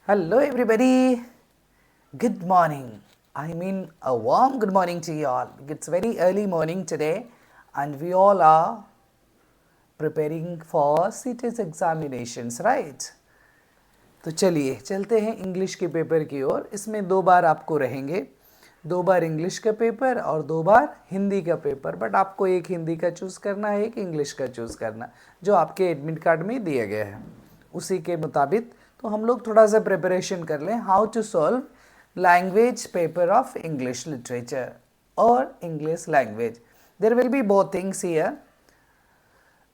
Hello, everybody. Good morning. I mean, a warm good morning to you all. It's very early morning today, and we all are preparing for CTES examinations, right? तो चलिए चलते हैं English के paper की ओर। इसमें 2 बार आपको रहेंगे, 2 बार English का पेपर और 2 बार हिंदी का पेपर। बट आपको एक हिंदी का चूज़ करना है, एक इंग्लिश का चूज़ करना, जो आपके एडमिट कार्ड में दिया गया है उसी के मुताबिक। तो हम लोग थोड़ा सा प्रिपरेशन कर लें। How to solve language paper of English literature और English language. There will be both things here.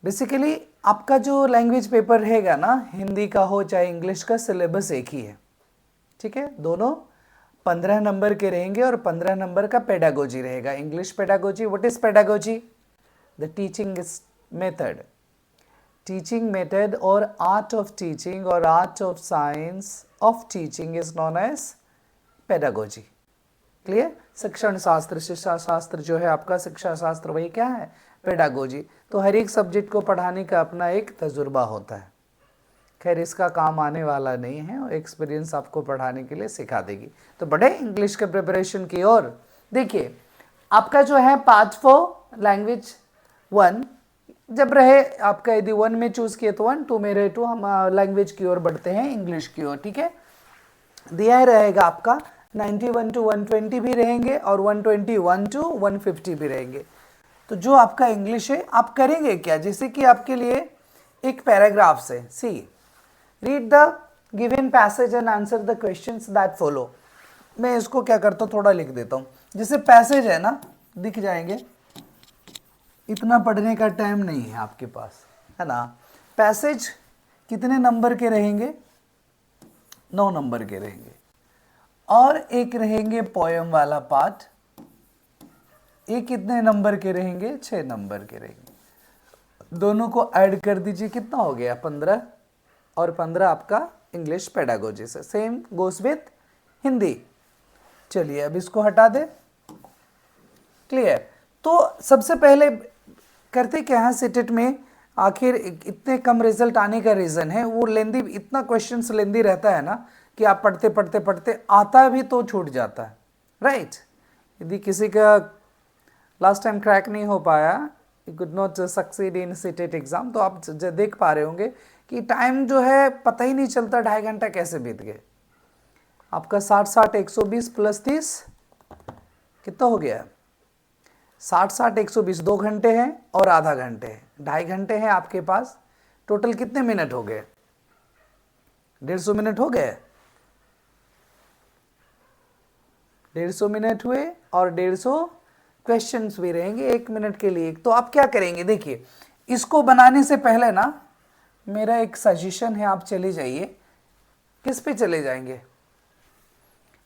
Basically आपका जो लैंग्वेज पेपर रहेगा ना, हिंदी का हो चाहे इंग्लिश का, सिलेबस एक ही है, ठीक है। दोनों 15 नंबर के रहेंगे और 15 नंबर का पेडागोजी रहेगा। English pedagogy, what is pedagogy? The teaching method. Teaching method और आर्ट ऑफ टीचिंग और art of science of teaching is known as pedagogy. Clear? शिक्षण शास्त्र, शिक्षा शास्त्र जो है आपका, शिक्षा शास्त्र वही क्या है? पेडागोजी। तो हर एक सब्जेक्ट को पढ़ाने का अपना एक तजुर्बा होता है। खैर इसका काम आने वाला नहीं है, और एक्सपीरियंस आपको पढ़ाने के लिए सिखा देगी। तो बढ़े इंग्लिश के प्रिपरेशन की ओर। देखिए आपका जो है पार्ट 4 लैंग्वेज 1 जब रहे आपका, यदि 1 में चूज किए तो 1, 2 में रहे 2, हम लैंग्वेज की ओर बढ़ते हैं, इंग्लिश की ओर, ठीक है। दिया रहेगा आपका 91 to 120 भी रहेंगे और 121 to 150 भी रहेंगे। तो जो आपका इंग्लिश है आप करेंगे क्या, जैसे कि आपके लिए एक पैराग्राफ से, C read the given passage and answer the questions that follow. मैं इसको क्या करता हूँ, थोड़ा लिख देता हूँ। जैसे पैसेज है ना, दिख जाएंगे, इतना पढ़ने का टाइम नहीं है आपके पास, है ना। पैसेज कितने नंबर के रहेंगे? 9 नंबर के रहेंगे। और एक रहेंगे पोयम वाला पार्ट, ये कितने नंबर के रहेंगे? 6 नंबर के रहेंगे। दोनों को ऐड कर दीजिए, कितना हो गया? 15, और 15 आपका इंग्लिश पेडागोजी से। Same goes with Hindi. चलिए अब इसको हटा दे। क्लियर? तो सबसे पहले करते क्या है सीटेट में, आखिर इतने कम रिजल्ट आने का रीज़न है वो लेंदी, इतना क्वेश्चंस लेंदी रहता है ना कि आप पढ़ते पढ़ते पढ़ते आता भी तो छूट जाता है, राइट। यदि किसी का लास्ट टाइम क्रैक नहीं हो पाया, you could not succeed in CTET exam, तो आप देख पा रहे होंगे कि टाइम जो है पता ही नहीं चलता 2.5 घंटा कैसे बीत गए। आपका 60 120 प्लस 30 कितना हो गया? 60 120, 2 घंटे हैं और आधा घंटे है, 2.5 घंटे हैं आपके पास। टोटल कितने मिनट हो गए? 150 मिनट हो गए। 150 मिनट हुए और 150 क्वेश्चंस भी रहेंगे 1 मिनट के लिए। तो आप क्या करेंगे, देखिए इसको बनाने से पहले ना मेरा एक सजेशन है, आप चले जाइए। किस पे चले जाएंगे?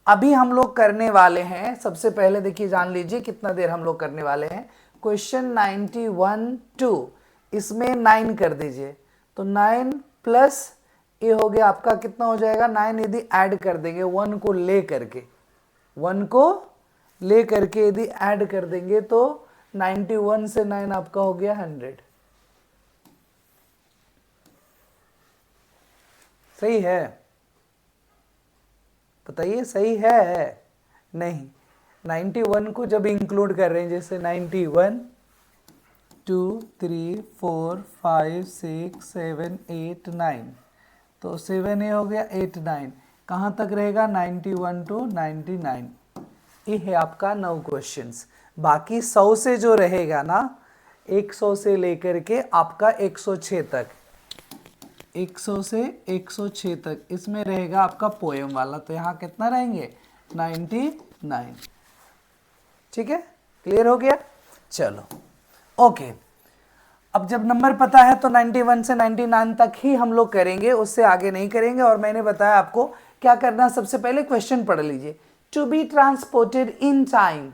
अभी हम लोग करने वाले हैं, सबसे पहले देखिए जान लीजिए कितना देर हम लोग करने वाले हैं। क्वेश्चन 91 2, इसमें 9 कर दीजिए, तो 9 प्लस ये हो गया आपका, कितना हो जाएगा? 9 यदि ऐड कर देंगे 1 को ले करके, 1 को ले करके यदि ऐड कर देंगे तो 91 से 9 आपका हो गया 100। सही है? बताइए सही है? नहीं, 91 को जब इंक्लूड कर रहे हैं, जैसे 91 2 3 4 5 6 7 8 9, तो 7 ये हो गया 8 9, कहाँ तक रहेगा? 91 to 99। ये है आपका 9 क्वेश्चंस। बाकी 100 से जो रहेगा ना, 100 से लेकर के आपका 106 तक, 100 से 106 तक इसमें रहेगा आपका पोएम वाला। तो यहाँ कितना रहेंगे? 99। ठीक है, क्लियर हो गया? चलो ओके। अब जब नंबर पता है तो 91 से 99 तक ही हम लोग करेंगे, उससे आगे नहीं करेंगे। और मैंने बताया आपको क्या करना, सबसे पहले क्वेश्चन पढ़ लीजिए। To be transported in time,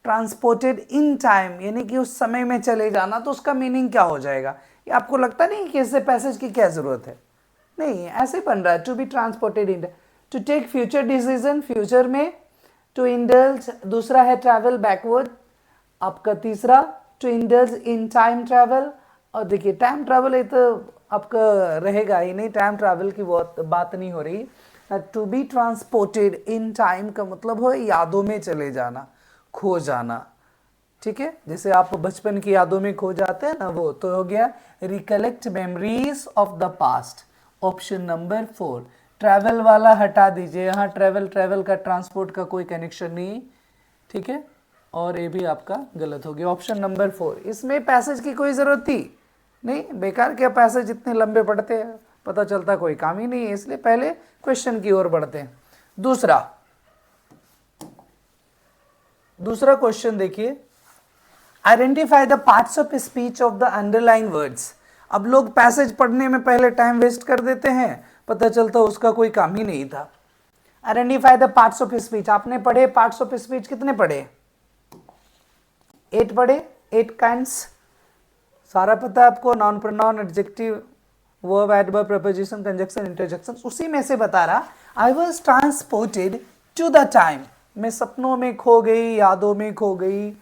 transported in time यानी कि उस समय में चले जाना, तो उसका मीनिंग क्या हो जाएगा? ये आपको लगता नहीं कि इससे पैसेज की क्या जरूरत है? नहीं, ऐसे बन रहा है। To be transported in, to take future decision, future में। टू इंडल्ज, दूसरा है ट्रैवल बैकवर्ड, आपका तीसरा to indulge in time travel. और देखिए टाइम ट्रैवल है तो आपका रहेगा ही नहीं, टाइम ट्रैवल की बात नहीं हो रही। To be transported in time का मतलब हो यादों में चले जाना, खो जाना, ठीक है, जैसे आप बचपन की यादों में खो जाते हैं ना, वो तो हो गया recollect memories of the past. Option number 4, travel वाला हटा दीजिए, यहाँ ट्रैवल का ट्रांसपोर्ट का कोई कनेक्शन नहीं, ठीक है, और ये भी आपका गलत हो गया। ऑप्शन नंबर 4, इसमें पैसेज की कोई ज़रूरत थी नहीं, बेकार क्या पैसेज इतने लंबे पढ़ते हैं, पता चलता कोई काम ही नहीं है, इसलिए पहले क्वेश्चन की ओर बढ़ते हैं। दूसरा क्वेश्चन देखिए, identify the parts of speech of the underline words. अब लोग पैसेज पढ़ने में पहले टाइम वेस्ट कर देते हैं, पता चलता उसका कोई काम ही नहीं था। Identify the parts of speech, आपने पढ़े पार्ट्स ऑफ स्पीच कितने पढ़े? 8 पढ़े, 8 काइंड्स, सारा पता है आपको, noun pronoun adjective verb adverb preposition conjunction interjection. उसी में से बता रहा, I was transported to the time, मैं सपनों में खो गई, यादों में खो गई।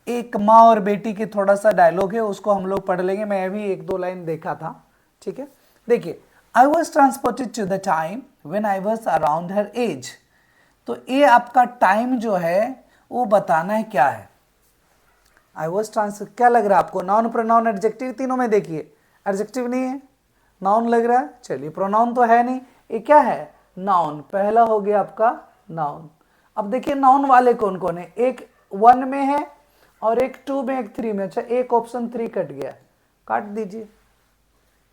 एक माँ और बेटी की थोड़ा सा डायलॉग है, उसको हम लोग पढ़ लेंगे, मैं भी 1-2 लाइन देखा था, ठीक है। देखिए, I was transported to the time when I was around her age. तो ये आपका टाइम जो है वो बताना है क्या है। आई वॉज क्या लग रहा है आपको? नाउन प्रोनाउन एडजेक्टिव, तीनों में देखिए एडजेक्टिव नहीं है, नाउन लग रहा है, चलिए प्रोनाउन तो है नहीं, ये क्या है? नाउन। पहला हो गया आपका नाउन। अब देखिए नाउन वाले कौन कौन है, एक 1 में है और एक 2 में, एक 3 में। अच्छा, एक ऑप्शन 3 कट गया, काट दीजिए,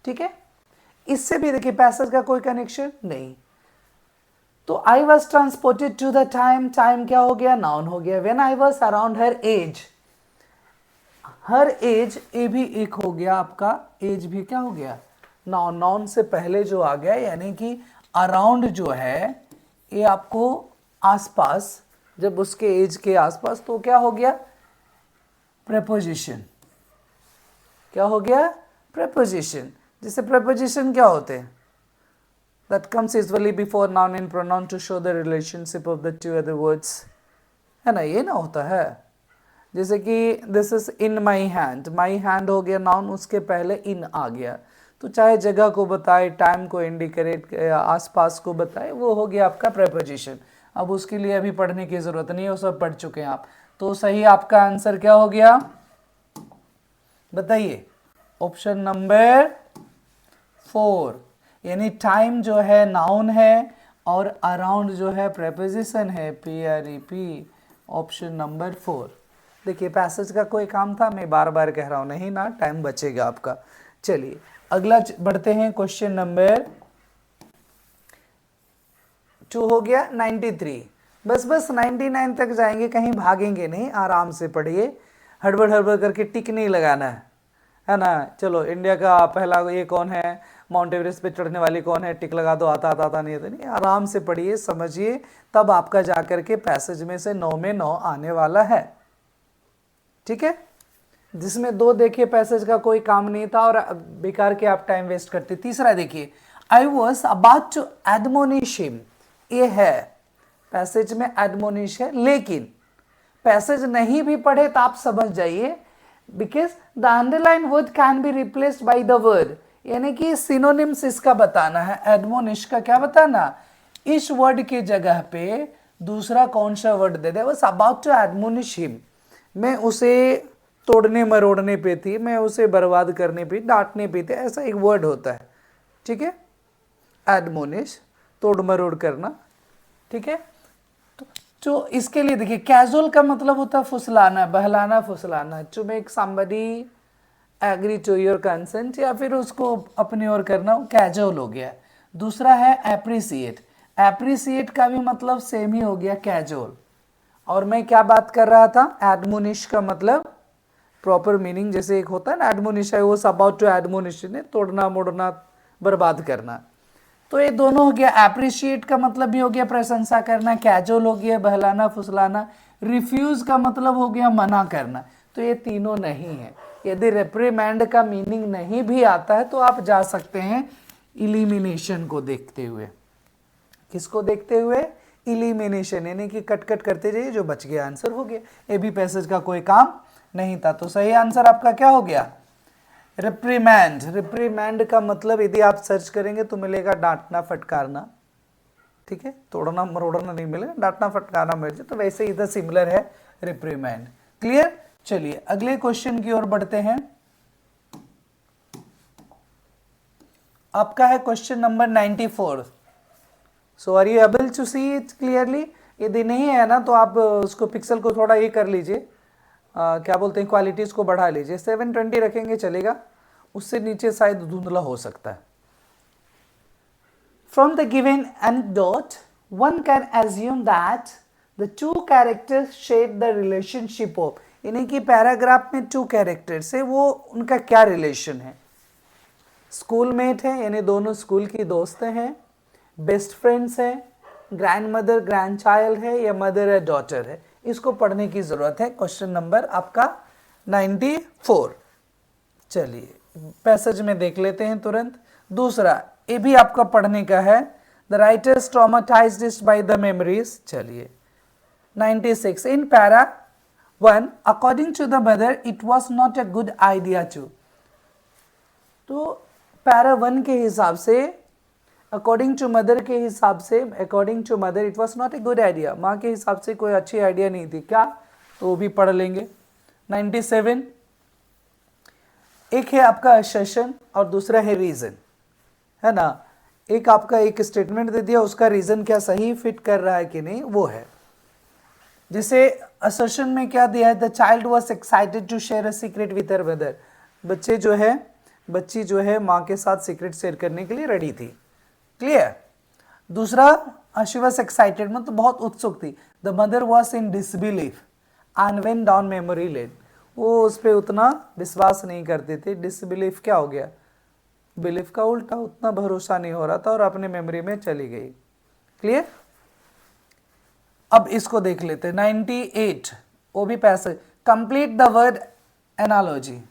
ठीक है। इससे भी देखिए पैसेज का कोई कनेक्शन नहीं। तो I was transported to the time, time क्या हो गया? नाउन हो गया। When I was around her age, her age a भी एक हो गया आपका, एज भी क्या हो गया? नाउन। नाउन से पहले जो आ गया, यानी कि अराउंड जो है ये आपको आसपास, जब उसके एज के आसपास, तो क्या हो गया? प्रेपोजिशन। क्या हो गया? प्रेपोजिशन। जैसे प्रेपोजिशन क्या होते हैं? That comes usually before noun and pronoun to show the relationship of the two other words, है ना, ये ना होता है। जैसे कि this is in my hand, my hand हो गया नाउन, उसके पहले इन आ गया, तो चाहे जगह को बताए, टाइम को इंडिकेट, आसपास को बताए, वो हो गया आपका प्रेपोजिशन। अब उसके लिए अभी पढ़ने की जरूरत नहीं है, वो सब पढ़ चुके हैं आप। तो सही आपका आंसर क्या हो गया बताइए? ऑप्शन नंबर 4, यानी टाइम जो है नाउन है और अराउंड जो है प्रेपोजिशन है, PREP। Option number 4। देखिए पैसेज का कोई काम था, मैं बार बार कह रहा हूं, नहीं ना, टाइम बचेगा आपका। चलिए अगला बढ़ते हैं, क्वेश्चन नंबर 2 हो गया 93। बस 99 तक जाएंगे, कहीं भागेंगे नहीं, आराम से पढ़िए, हड़बड़ करके टिक नहीं लगाना है ना। चलो, इंडिया का पहला ये कौन है, माउंट एवरेस्ट पे चढ़ने वाली कौन है, टिक लगा दो, आता नहीं, नहीं, आराम से पढ़िए, समझिए, तब आपका जाकर के पैसेज में से 9 में 9 आने वाला है, ठीक है। जिसमें 2 देखिए पैसेज का कोई काम नहीं था और बेकार के आप टाइम वेस्ट करते। तीसरा देखिए, I was about to admonish him, ये है पैसेज में एडमोनिश है, लेकिन पैसेज नहीं भी पढ़े तो आप समझ जाइए, because the underline word can be replaced by the word, यानी कि सिनोनिम्स इसका बताना है। एडमोनिश का क्या बताना? इस वर्ड के जगह पे दूसरा कौन सा वर्ड दे दे। बस अबाउट टू एडमोनिश हिम, मैं उसे तोड़ने मरोड़ने पे थी, मैं उसे बर्बाद करने पे, डांटने पे थी, ऐसा एक वर्ड होता है, ठीक है। एडमोनिश, तोड़ मरोड़ करना, ठीक है। तो इसके लिए देखिए, कैजुअल का मतलब होता है फुसलाना, बहलाना, फुसलाना, to make somebody agree to your consent, या फिर उसको अपनी ओर करना, कैजुअल हो गया। दूसरा है एप्रिसिएट, एप्रिसिएट का भी मतलब सेम ही हो गया, कैजुअल। और मैं क्या बात कर रहा था? एडमोनिश का मतलब प्रॉपर मीनिंग, जैसे एक होता है ना एडमोनिश, है वो अबाउट टू एडमोनिश, ने तोड़ना मोड़ना, बर्बाद करना। तो ये दोनों हो गया। एप्रिशिएट का मतलब भी हो गया प्रशंसा करना, कैजुअल हो गया बहलाना फुसलाना, रिफ्यूज का मतलब हो गया मना करना। तो ये तीनों नहीं है। यदि रेप्रीमैंड का मीनिंग नहीं भी आता है तो आप जा सकते हैं इलिमिनेशन को देखते हुए। किसको देखते हुए? इलिमिनेशन, यानी कि कट कट करते जाइए, जो बच गया आंसर हो गया। ये भी पैसेज का कोई काम नहीं था। तो सही आंसर आपका क्या हो गया? रिप्रीमैंड, रिप्रीमैंड का मतलब यदि आप सर्च करेंगे तो मिलेगा डांटना फटकारना, ठीक है, तोड़ना मरोड़ना नहीं मिलेगा, डांटना फटकारना मिल जाए, तो वैसे इधर सिमिलर है रिप्रीमैंड। क्लियर? चलिए अगले क्वेश्चन की ओर बढ़ते हैं। आपका है question number 94। So are you able to see it clearly? यदि नहीं है ना तो आप उसको पिक्सल को थोड़ा ये कर लीजिए, क्या बोलते हैं, क्वालिटीज को बढ़ा लीजिए। 720 रखेंगे चलेगा, उससे नीचे शायद धुंधला हो सकता है। From the given anecdote, one can assume that the two characters share the relationship of, यानी कि पैराग्राफ में टू कैरेक्टर्स है, वो उनका क्या रिलेशन है? स्कूलमेट है, यानी दोनों स्कूल की दोस्त हैं, बेस्ट फ्रेंड्स हैं, ग्रैंड मदर ग्रैंड चाइल्ड है, या मदर या डॉटर है। इसको पढ़ने की जरूरत है। क्वेश्चन नंबर आपका 94। चलिए पैसेज में देख लेते हैं तुरंत। दूसरा ये भी आपका पढ़ने का है, the writer's traumatised by the memories. चलिए 96 in para 1, according to the mother it was not a good idea to. तो पैरा 1 के हिसाब से, अकॉर्डिंग टू मदर के हिसाब से, according to mother it was not a good idea, माँ के हिसाब से कोई अच्छी आइडिया नहीं थी क्या, तो वो भी पढ़ लेंगे। 97 एक है आपका असर्शन और दूसरा है रीजन, है ना। एक आपका एक स्टेटमेंट दे दिया, उसका रीजन क्या सही फिट कर रहा है कि नहीं वो है। जैसे असर्शन में क्या दिया है, the child was excited to share a secret with her mother. बच्ची जो है माँ के साथ सीक्रेट शेयर करने के लिए रेडी थी। क्लियर? दूसरा शी वाज एक्साइटेड मतलब बहुत उत्सुक थी। The mother was in disbelief and went down memory lane, वो उस पर उतना विश्वास नहीं करते थे। डिसबिलीफ क्या हो गया, बिलीफ का उल्टा, उतना भरोसा नहीं हो रहा था और अपने मेमोरी में चली गई। क्लियर? अब इसको देख लेते हैं 98, वो भी passage, complete the word analogy.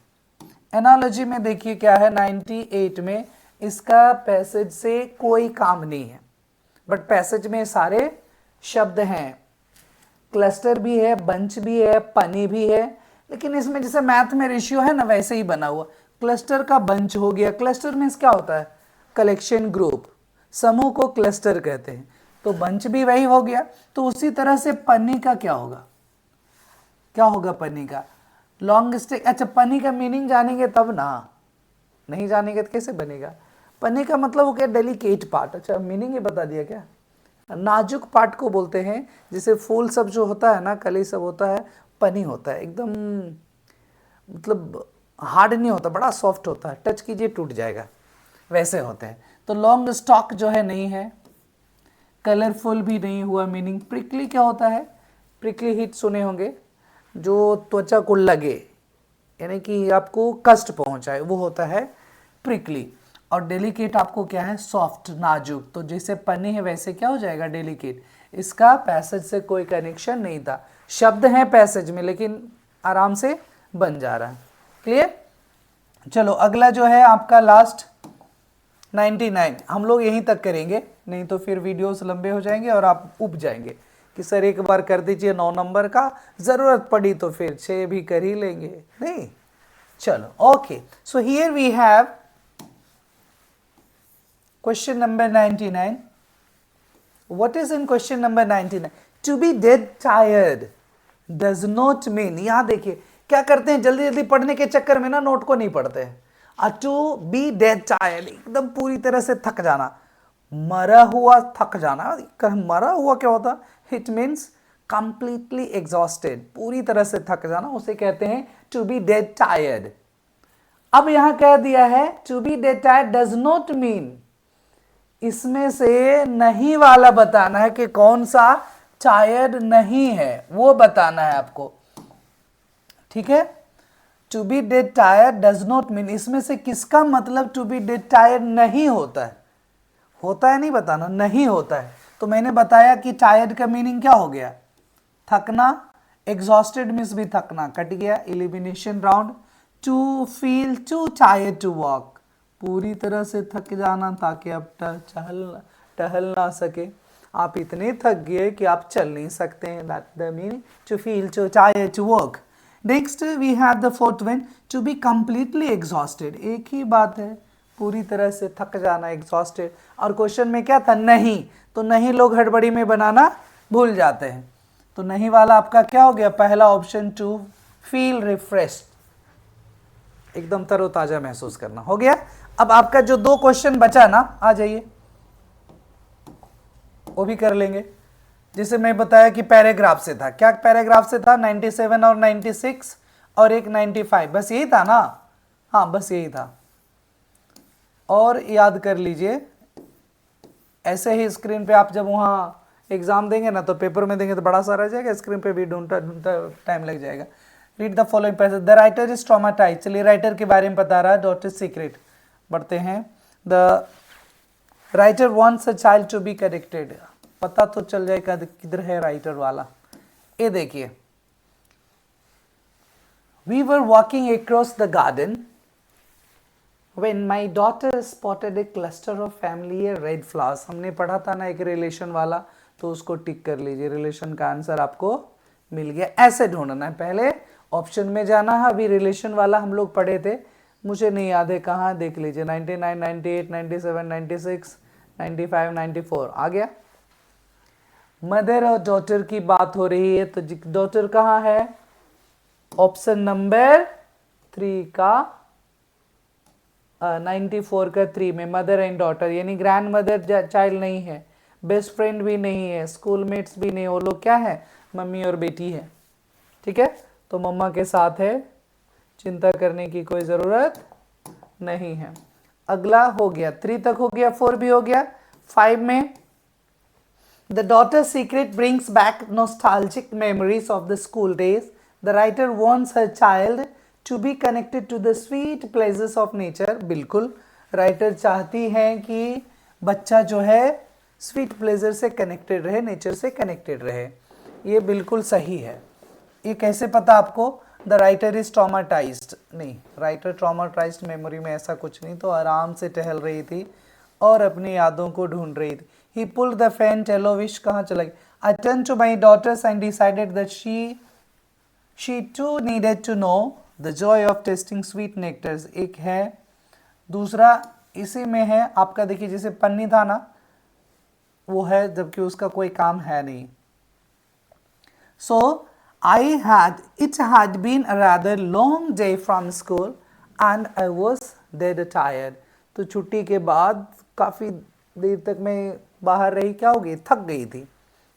Analogy में देखिए क्या है 98 में, इसका पैसेज से कोई काम नहीं है, बट पैसेज में सारे शब्द हैं, क्लस्टर भी है, बंच भी है, पनी भी है, लेकिन इसमें जैसे मैथ में रेशियो है ना वैसे ही बना हुआ। क्लस्टर का बंच हो गया, क्लस्टर में क्या होता है, कलेक्शन ग्रुप, समूह को क्लस्टर कहते हैं, तो बंच भी वही हो गया। तो उसी तरह से पन्नी का क्या होगा, क्या होगा पन्नी का, लॉन्ग स्टिक। अच्छा पन्नी का मीनिंग जानेंगे तब ना, नहीं जानेंगे तो कैसे बनेगा। पन्नी का मतलब वो क्या, डेलिकेट पार्ट। अच्छा मीनिंग ये बता दिया क्या, नाजुक पार्ट को बोलते हैं। जैसे फूल सब जो होता है ना, कली सब होता है, पनी होता है, एकदम मतलब हार्ड नहीं होता, बड़ा सॉफ्ट होता है, टच कीजिए टूट जाएगा, वैसे होते हैं। तो लॉन्ग स्टॉक जो है नहीं है, कलरफुल भी नहीं हुआ मीनिंग। प्रिकली क्या होता है, प्रिकली हीट सुने होंगे, जो त्वचा को लगे यानी कि आपको कष्ट पहुंचाए, वो होता है प्रिकली। और डेलिकेट आपको क्या है, सॉफ्ट नाजुक। तो जैसे पन्नी है वैसे क्या हो जाएगा, डेलिकेट। इसका पैसेज से कोई कनेक्शन नहीं था, शब्द हैं पैसेज में लेकिन आराम से बन जा रहा है। क्लियर? चलो अगला जो है आपका लास्ट 99, हम लोग यहीं तक करेंगे, नहीं तो फिर वीडियोस लंबे हो जाएंगे और आप उब जाएंगे कि सर एक बार कर दीजिए 9 नंबर का, जरूरत पड़ी तो फिर 6 भी कर ही लेंगे, नहीं। चलो okay, so here we have question number 99. What is in question number 99? To be dead tired does not mean, यहां देखिए क्या करते हैं, जल्दी जल्दी पढ़ने के चक्कर में ना नोट को नहीं पढ़ते हैं। टू बी डेड टायर्ड, एकदम पूरी तरह से थक जाना, मरा हुआ थक जाना। मरा हुआ क्या होता, इट मीन्स कंप्लीटली एग्जॉस्टेड, पूरी तरह से थक जाना, उसे कहते हैं टू बी डेड टायर्ड। अब यहां कह दिया है to be dead tired does not mean, इसमें से नहीं वाला बताना है कि कौन सा टायर्ड नहीं है, वो बताना है आपको, ठीक है। To be dead tired does not mean, इसमें से किसका मतलब टू बी डेड टायर्ड नहीं होता है, होता है नहीं बताना, नहीं होता है। तो मैंने बताया कि टायर्ड का मीनिंग क्या हो गया, थकना, एग्जॉस्टेड मीन्स भी थकना, कट गया, elimination round. To feel too tired to walk, पूरी तरह से थक जाना ताकि आप टहल ना सके, आप इतने थक गए कि आप चल नहीं सकते हैं, that the meaning to feel too tired to work. Next we have the fourth one, to be completely exhausted. एक ही बात है, पूरी तरह से थक जाना, एग्जॉस्टेड। और क्वेश्चन में क्या था, नहीं, तो नहीं लोग हड़बड़ी में बनाना भूल जाते हैं। तो नहीं वाला आपका क्या हो गया, पहला ऑप्शन, टू फील रिफ्रेश, एकदम तरोताजा महसूस करना, हो गया। अब आपका जो दो क्वेश्चन बचा ना, आ जाइए वो भी कर लेंगे। जिसे मैं बताया कि पैराग्राफ से था, क्या पैराग्राफ से था, 97 और 96 और एक 95, बस यही था ना, हाँ बस यही था। और याद कर लीजिए, ऐसे ही स्क्रीन पे आप जब वहाँ एग्जाम देंगे ना, तो पेपर में देंगे तो बड़ा सारा जाएगा, स्क्रीन पे भी ढूंढता ढूंढता टाइम लग जाएगा। Read the following passage, the writer is traumatise. चलिए राइटर के बारे में बता रहा है, डॉटर सीक्रेट बढ़ते हैं। The writer wants a child to be corrected, पता तो चल जाएगा किधर है राइटर वाला। ये देखिए, we were walking across the garden when my daughter spotted a cluster of familiar red flowers। हमने पढ़ा था ना एक रिलेशन वाला, तो उसको टिक कर लीजिए, रिलेशन का आंसर आपको मिल गया। ऐसे ढूंढना है, पहले ऑप्शन में जाना है। अभी रिलेशन वाला हम लोग पढ़े थे, मुझे नहीं याद है कहाँ, देख लीजिए 99, 98, 97, 96, 95, 94 आ गया। मदर और डॉटर की बात हो रही है, तो डॉटर कहाँ है, ऑप्शन नंबर 3 का 94 का 3 में मदर एंड डॉटर, यानी ग्रैंड मदर चाइल्ड नहीं है, बेस्ट फ्रेंड भी नहीं है, स्कूल मेट्स भी नहीं, वो लोग क्या है, मम्मी और बेटी है। ठीक है, तो मम्मा के साथ है, चिंता करने की कोई ज़रूरत नहीं है। अगला हो गया, 3 तक हो गया, 4 भी हो गया। 5 में The daughter's secret brings back nostalgic memories of the school days. The writer wants her child to be connected to the sweet pleasures of nature। बिल्कुल, राइटर चाहती हैं कि बच्चा जो है स्वीट प्लेजर से कनेक्टेड रहे, नेचर से कनेक्टेड रहे। ये बिल्कुल सही है। ये कैसे पता आपको, द राइटर इज ट्रॉमाटाइज्ड, नहीं, राइटर ट्रॉमाटाइज्ड मेमोरी में ऐसा कुछ नहीं, तो आराम से टहल रही थी और अपनी यादों को ढूंढ रही थी। He pulled the fan, Telovish कहाँ चला गया। I turned to my daughters and decided that she too needed to know the joy of tasting sweet nectars। एक है, दूसरा इसी में है आपका, देखिए जैसे पन्नी था ना, वो है, जबकि उसका कोई काम है नहीं। So it had been a rather long day from school and I was dead tired। तो छुट्टी के बाद काफ़ी देर तक मैं बाहर रही, क्या हो गई, थक गई थी।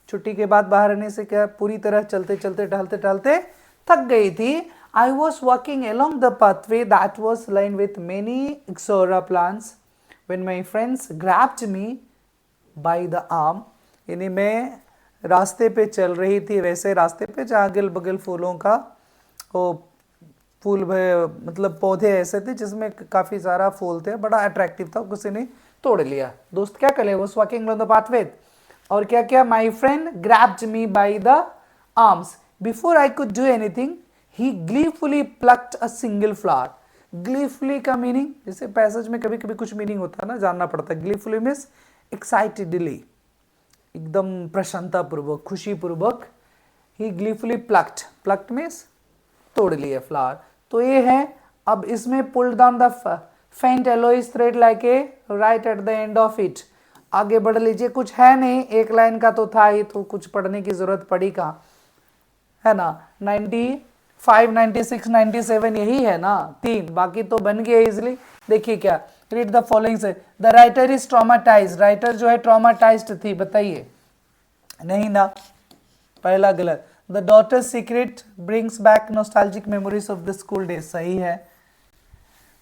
छुट्टी के बाद बाहर रहने से क्या, पूरी तरह चलते चलते टहलते टहलते थक गई थी। I was walking along the pathway that was lined with many ixora plants when my friends grabbed me by the arm। यानी मैं रास्ते पे चल रही थी, वैसे रास्ते पे जहाँ अगल बगल फूलों का वो फूल मतलब पौधे ऐसे थे जिसमें काफ़ी सारा फूल थे, बड़ा अट्रैक्टिव था, किसी ने तोड़ लिया। दोस्त क्या करे, वो वॉकिंग ऑन द पाथवे, और क्या क्या, my friend grabbed me by the arms, before I could do anything he gleefully plucked a single flower. Gleefully का मीनिंग, जैसे पैसेज में कभी कभी कुछ मीनिंग होता है ना, जानना पड़ता है। ग्लीफुली मीन्स एक्साइटेडली, एकदम प्रसन्नता पूर्वक, खुशी पूर्वक। ही ग्लीफुली प्लक्ड मीन्स तोड़ लिए फ्लावर। तो ये है। अब इसमें पुल डाउन द फेंट एलोइस thread like a right at the end of it. आगे बढ़ लीजिए, कुछ है नहीं, एक लाइन का तो था ही, तो कुछ पढ़ने की जरूरत पड़ी कहाँ, है ना। 95, 96, 97 यही है ना, 3, बाकी तो बन गए इजिली। देखिए क्या, रीड द फॉलोइंग से, the writer is traumatised. Writer जो है ट्रॉमाटाइज्ड थी, बताइए, नहीं ना, पहला गलत। The daughter's secret brings back nostalgic memories of the school days, सही है।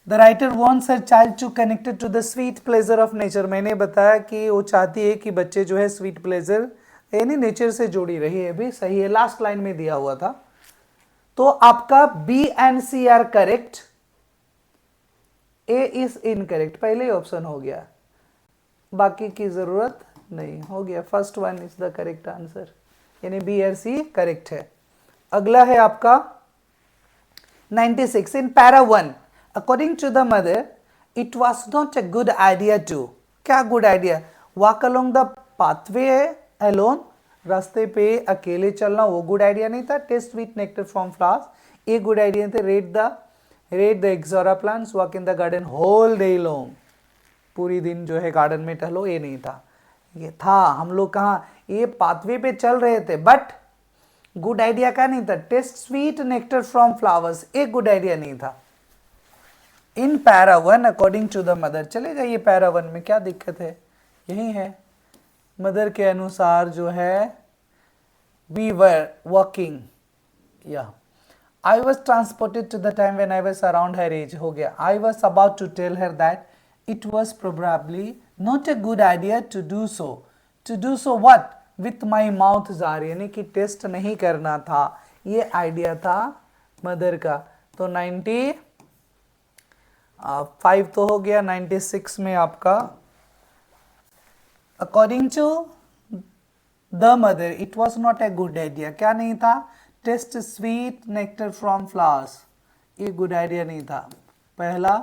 The writer wants her child to connected to the sweet pleasure of nature. मैंने बताया कि वो चाहती है कि बच्चे जो है स्वीट प्लेजर यानी नेचर से जोड़ी रही है, भी सही है, लास्ट लाइन में दिया हुआ था। तो आपका B and C are correct, A is incorrect, पहले ही ऑप्शन हो गया, बाकी की जरूरत नहीं, हो गया। First one is the correct answer, यानी बी और सी करेक्ट है। अगला है आपका 96 in para 1, according to the mother it was not a good idea to, क्या good idea, walk along the pathway alone, रास्ते पे अकेले चलना वो गुड आइडिया नहीं था। Taste sweet nectar from flowers, a good idea थे, read the ixora plants, walk in the garden whole day long, पूरी दिन जो है गार्डन में टहलो, ये नहीं था। ये था, हम लोग कहाँ ये पाथवे पे चल रहे थे, बट गुड आइडिया का नहीं था। Taste sweet nectar from flowers, एक गुड आइडिया नहीं था। In para 1 according to the mother, चलेगा ये पैरा 1 में, क्या दिक्कत है, यही है। मदर के अनुसार जो है we were walking, yeah, I was transported to the time when I was around her age, हो गया। I was about to tell her that it was probably not a good idea to do so what with my mouth jar, यानी कि test नहीं करना था, ये idea था mother का। तो 95 तो हो गया, 96 में आपका according to the mother it was not a good idea, क्या नहीं था, taste sweet nectar from flowers, ये गुड आइडिया नहीं था। पहला,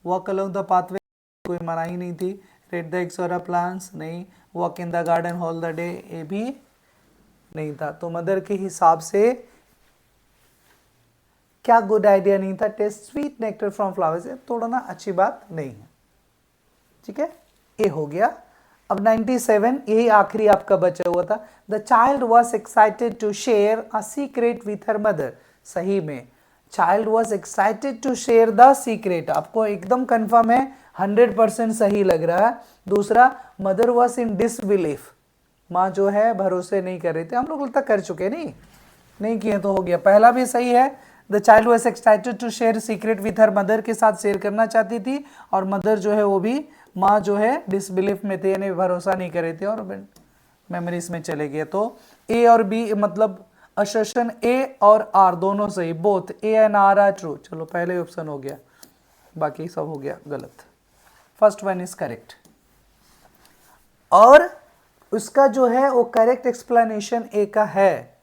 वॉक अलोंग द पाथवे, कोई मनाही नहीं थी। रेड द एक्सोरा प्लांट्स, नहीं। Walk in the garden whole the day, ये भी नहीं था। तो मदर के हिसाब से क्या गुड आइडिया नहीं था, taste sweet nectar from flowers, तोड़ना अच्छी बात नहीं है, ठीक है, ये हो गया। अब 97, यही आखिरी आपका बचा हुआ था। The child was excited to share a secret with her mother, सही में child was excited to share the secret, आपको एकदम कंफर्म है, 100% सही लग रहा है। दूसरा, मदर वॉज इन डिसबिलीफ, माँ जो है भरोसे नहीं कर रही थी, हम लोग तक कर चुके, नहीं किए तो हो गया। पहला भी सही है, the child was excited to share secret with her mother, के साथ शेयर करना चाहती थी, और मदर जो है वो भी, माँ जो है डिसबिलीफ में थे, यानी भरोसा नहीं कर रही थी और मेमोरीज में चले गए। तो ए और बी मतलब असर्शन ए और आर दोनों सही, both A and R are true. चलो पहले ऑप्शन हो गया, बाकी सब हो गया गलत। फर्स्ट वन इज करेक्ट, और उसका जो है वो करेक्ट एक्सप्लेनेशन ए का है।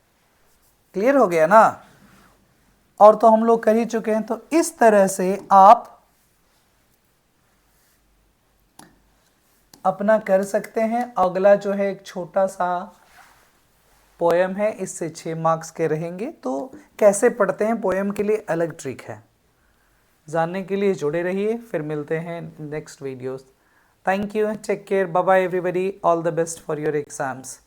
क्लियर हो गया ना, और तो हम लोग कर ही चुके हैं। तो इस तरह से आप अपना कर सकते हैं। अगला जो है एक छोटा सा पोएम है, इससे 6 मार्क्स के रहेंगे। तो कैसे पढ़ते हैं पोएम के लिए अलग ट्रिक है, जानने के लिए जुड़े रहिए। फिर मिलते हैं next videos. Thank you, take care, bye bye everybody, all the best for your exams.